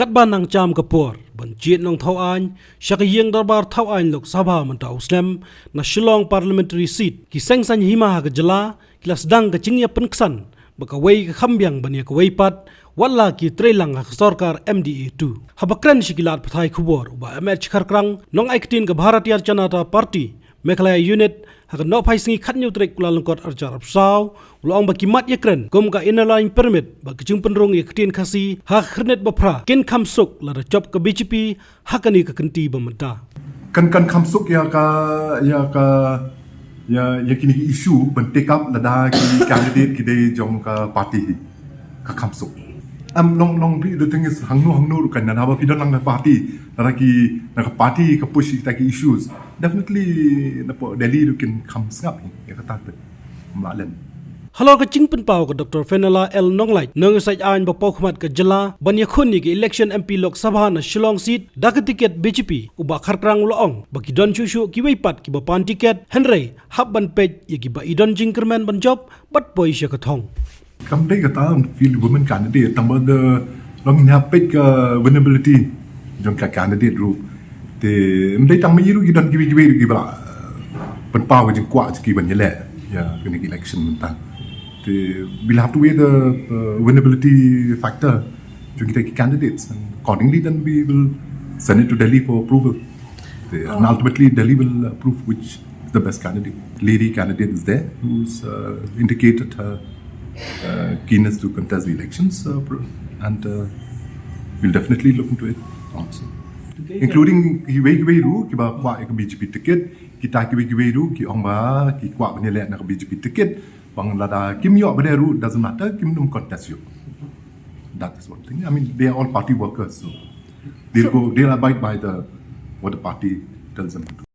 cắt ban năng cham kapur ban chiết nong thau anh shak yeng darbar thau anh lok sabha man ta uslam na Shillong parliamentary seat ki seng san hima ga jala kilas dang ga chingya penksan baka wei ka khambyang bania ka wei pat walla ki trelang ha sarkar MDA2 habakran shikilat pathai khubor ba MH kharkrang nong Ktien ga Atiar Janata party Meghalaya unit hak no phai singi khat new trek kulalangkot arjar apsaw ulong ba kimat ïakren gom ka innerline permit ba kachung penrong Ktien Khasi ha khrenet ba phra ken kham suk la da job ka BJP hakani ka kanti ba manta kan kham suk ya kini isu ban take up lada ki candidate ki dei jong ka party ka kham suk long the thing is hangnu kan na ba pidon lang na party lada ki na ka party ka push ta ki issues definitely na po Delhi you can come snap ya ka tat malan halor ka chingpen pau ka Dr. Fenala L Nonglai nang sai ain ba pokmat ka jala banya khoni ki election MP Lok Sabha na Shillong seat dak ticket BJP uba kharkrang ulong ba ki don chu ki wei pat ki ba pan ticket Henry hab ban pej ye ki ba idon jingkerman ban job bat poi sha ka thong kam dei ka ta feel women candidate tam the long nya pej ka vulnerability jong ka candidate ru te mdei tang mi ru ki don ki ba ban pau jing kwa ki ban yele ya kini election mentang we'll have to weigh the winnability factor to get candidates, and accordingly, then we will send it to Delhi for approval. And ultimately, Delhi will approve which is the best candidate. Lady candidate is there who's indicated her keenness to contest the elections, and we'll definitely look into it also. Including Kyrwoh ki ba kwa ek BJP ticket, kita Kyrwoh ki ongba ki kwa banile na BJP ticket. Bang lada kim yo bederu doesn't matter, kim num contest you. That is one thing. I mean, they are all party workers, so they'll abide by what the party tells them to do.